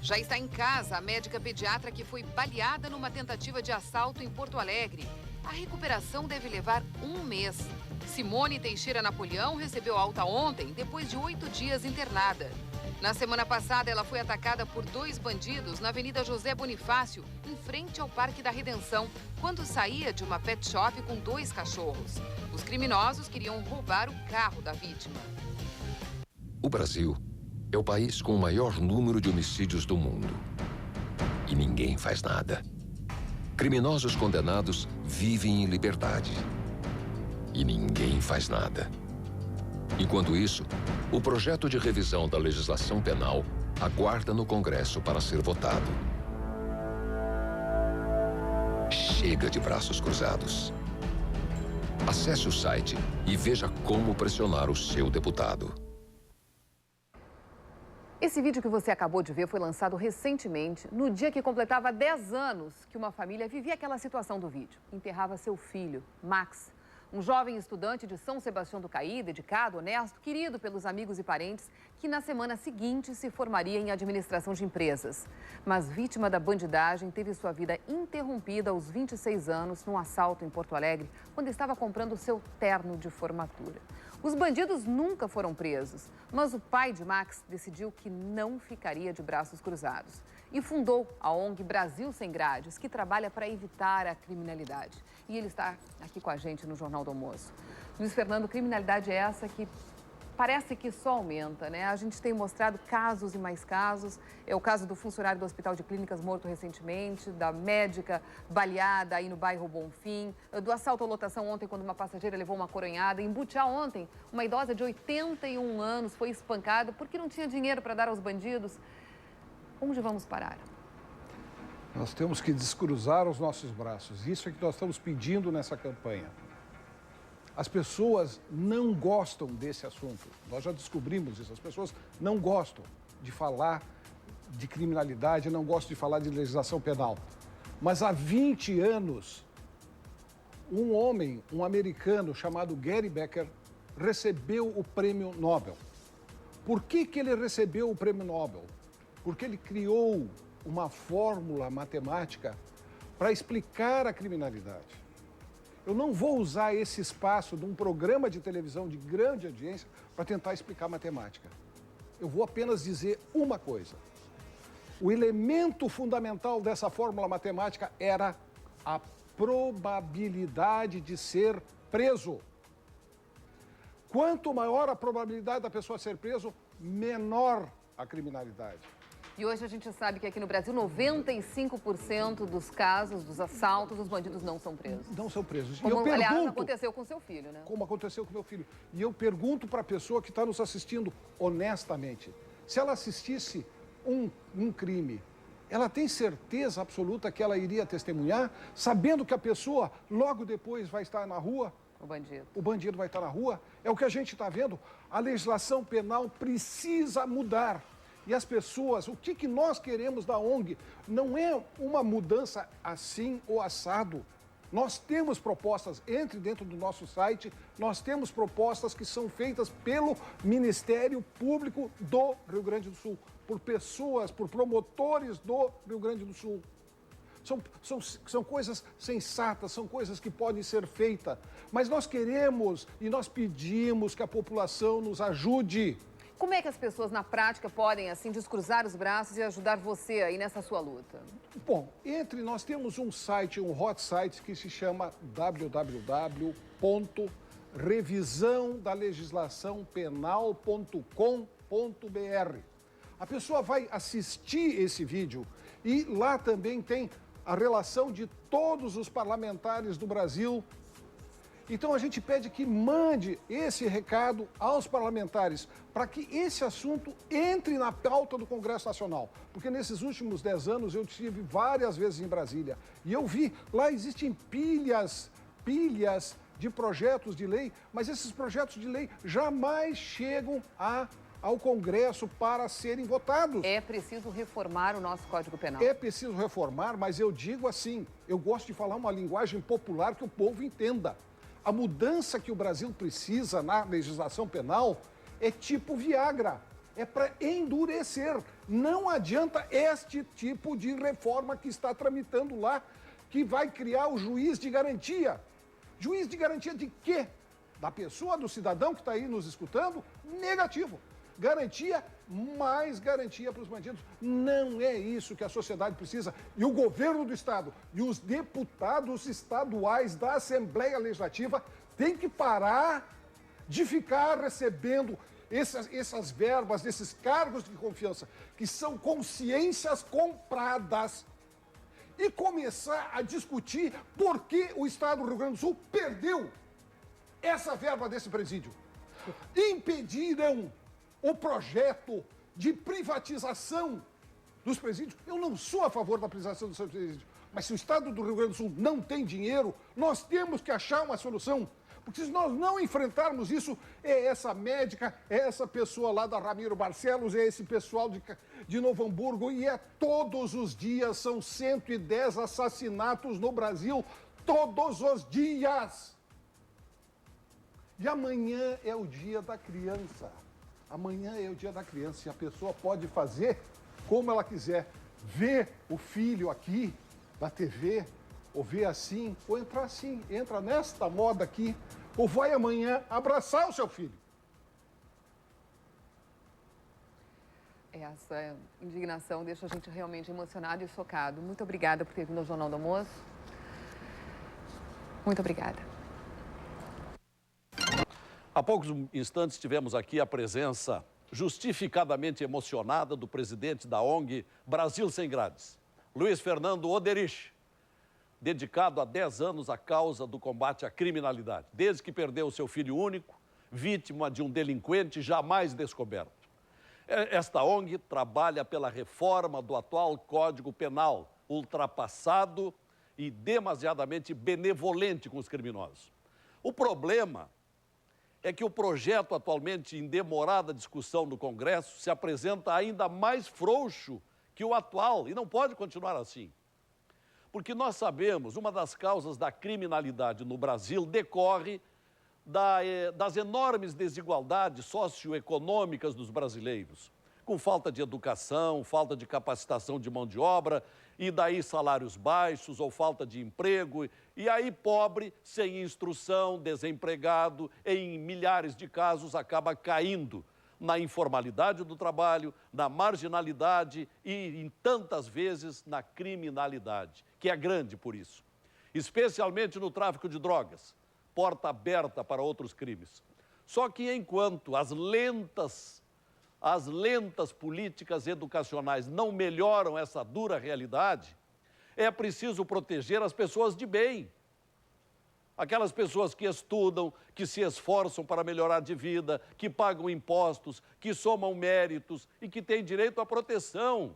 Já está em casa a médica pediatra que foi baleada numa tentativa de assalto em Porto Alegre. A recuperação deve levar 1 mês. Simone Teixeira Napoleão recebeu alta ontem, depois de 8 dias internada. Na semana passada, ela foi atacada por 2 bandidos na Avenida José Bonifácio, em frente ao Parque da Redenção, quando saía de uma pet shop com 2 cachorros. Os criminosos queriam roubar o carro da vítima. O Brasil é o país com o maior número de homicídios do mundo. E ninguém faz nada. Criminosos condenados vivem em liberdade. E ninguém faz nada. Enquanto isso, o projeto de revisão da legislação penal aguarda no Congresso para ser votado. Chega de braços cruzados. Acesse o site e veja como pressionar o seu deputado. Esse vídeo que você acabou de ver foi lançado recentemente, no dia que completava 10 anos que uma família vivia aquela situação do vídeo. Enterrava seu filho, Max. Um jovem estudante de São Sebastião do Caí, dedicado, honesto, querido pelos amigos e parentes, que na semana seguinte se formaria em administração de empresas. Mas vítima da bandidagem, teve sua vida interrompida aos 26 anos num assalto em Porto Alegre, quando estava comprando seu terno de formatura. Os bandidos nunca foram presos, mas o pai de Max decidiu que não ficaria de braços cruzados e fundou a ONG Brasil Sem Grades, que trabalha para evitar a criminalidade. E ele está aqui com a gente no Jornal do Almoço. Luiz Fernando, criminalidade é essa que parece que só aumenta, né? A gente tem mostrado casos e mais casos. É o caso do funcionário do Hospital de Clínicas morto recentemente, da médica baleada aí no bairro Bonfim, do assalto à lotação ontem quando uma passageira levou uma coronhada. Em Butiá ontem, uma idosa de 81 anos foi espancada porque não tinha dinheiro para dar aos bandidos. Onde vamos parar? Nós temos que descruzar os nossos braços. Isso é que nós estamos pedindo nessa campanha. As pessoas não gostam desse assunto. Nós já descobrimos isso. As pessoas não gostam de falar de criminalidade, não gostam de falar de legislação penal. Mas há 20 anos, um homem, um americano chamado Gary Becker, recebeu o prêmio Nobel. Por que ele recebeu o prêmio Nobel? Porque ele criou uma fórmula matemática para explicar a criminalidade. Eu não vou usar esse espaço de um programa de televisão de grande audiência para tentar explicar matemática. Eu vou apenas dizer uma coisa. O elemento fundamental dessa fórmula matemática era a probabilidade de ser preso. Quanto maior a probabilidade da pessoa ser preso, menor a criminalidade. E hoje a gente sabe que aqui no Brasil, 95% dos casos, dos assaltos, os bandidos não são presos. Não são presos. Como, aliás, aconteceu com seu filho, né? Como aconteceu com meu filho. E eu pergunto para a pessoa que está nos assistindo honestamente, se ela assistisse um crime, ela tem certeza absoluta que ela iria testemunhar, sabendo que a pessoa logo depois vai estar na rua? O bandido vai estar na rua. É o que a gente está vendo. A legislação penal precisa mudar. E as pessoas, o que nós queremos da ONG não é uma mudança assim ou assado. Nós temos propostas, entre dentro do nosso site, nós temos propostas que são feitas pelo Ministério Público do Rio Grande do Sul, por pessoas, por promotores do Rio Grande do Sul. São coisas sensatas, são coisas que podem ser feitas, mas nós queremos e nós pedimos que a população nos ajude. Como é que as pessoas, na prática, podem, assim, descruzar os braços e ajudar você aí nessa sua luta? Bom, nós temos um site, um hot site que se chama www.revisãodalegislaçãopenal.com.br. A pessoa vai assistir esse vídeo e lá também tem a relação de todos os parlamentares do Brasil. Então a gente pede que mande esse recado aos parlamentares para que esse assunto entre na pauta do Congresso Nacional. Porque nesses últimos 10 anos eu estive várias vezes em Brasília e eu vi, lá existem pilhas de projetos de lei, mas esses projetos de lei jamais chegam ao Congresso para serem votados. É preciso reformar o nosso Código Penal. É preciso reformar, mas eu digo assim, eu gosto de falar uma linguagem popular que o povo entenda. A mudança que o Brasil precisa na legislação penal é tipo Viagra. é para endurecer. Não adianta este tipo de reforma que está tramitando lá, que vai criar o juiz de garantia. Juiz de garantia de quê? Da pessoa, do cidadão que está aí nos escutando? Negativo. Garantia, mais garantia para os bandidos. Não é isso que a sociedade precisa. E o governo do Estado e os deputados estaduais da Assembleia Legislativa têm que parar de ficar recebendo essas verbas, esses cargos de confiança, que são consciências compradas, e começar a discutir por que o Estado do Rio Grande do Sul perdeu essa verba desse presídio. Impediram o projeto de privatização dos presídios. Eu não sou a favor da privatização dos presídios, mas se o Estado do Rio Grande do Sul não tem dinheiro, nós temos que achar uma solução. Porque se nós não enfrentarmos isso, é essa médica, é essa pessoa lá da Ramiro Barcelos, é esse pessoal de Novo Hamburgo, e todos os dias, são 110 assassinatos no Brasil, todos os dias. E amanhã é o dia da criança. Amanhã é o dia da criança e a pessoa pode fazer como ela quiser. Ver o filho aqui na TV, ou ver assim, ou entrar assim, entra nesta moda aqui, ou vai amanhã abraçar o seu filho. Essa indignação deixa a gente realmente emocionado e chocado. Muito obrigada por ter vindo ao Jornal do Almoço. Muito obrigada. Há poucos instantes tivemos aqui a presença justificadamente emocionada do presidente da ONG Brasil Sem Grades, Luiz Fernando Oderich, dedicado há 10 anos à causa do combate à criminalidade, desde que perdeu o seu filho único, vítima de um delinquente jamais descoberto. Esta ONG trabalha pela reforma do atual Código Penal, ultrapassado e demasiadamente benevolente com os criminosos. O problema é que o projeto atualmente em demorada discussão no Congresso se apresenta ainda mais frouxo que o atual, e não pode continuar assim. Porque nós sabemos, uma das causas da criminalidade no Brasil decorre das enormes desigualdades socioeconômicas dos brasileiros, com falta de educação, falta de capacitação de mão de obra, e daí salários baixos ou falta de emprego, e aí pobre, sem instrução, desempregado, em milhares de casos acaba caindo na informalidade do trabalho, na marginalidade e, em tantas vezes, na criminalidade, que é grande por isso. Especialmente no tráfico de drogas, porta aberta para outros crimes. Só que enquanto as lentas políticas educacionais não melhoram essa dura realidade, é preciso proteger as pessoas de bem. Aquelas pessoas que estudam, que se esforçam para melhorar de vida, que pagam impostos, que somam méritos e que têm direito à proteção.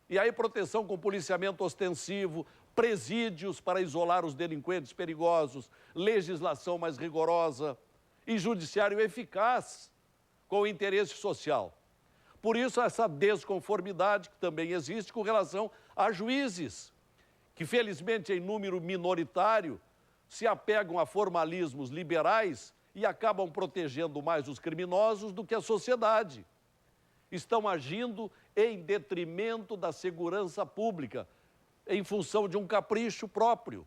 E aí proteção com policiamento ostensivo, presídios para isolar os delinquentes perigosos, legislação mais rigorosa e judiciário eficaz com o interesse social. Por isso, essa desconformidade que também existe com relação a juízes, que felizmente em número minoritário se apegam a formalismos liberais e acabam protegendo mais os criminosos do que a sociedade. Estão agindo em detrimento da segurança pública, em função de um capricho próprio.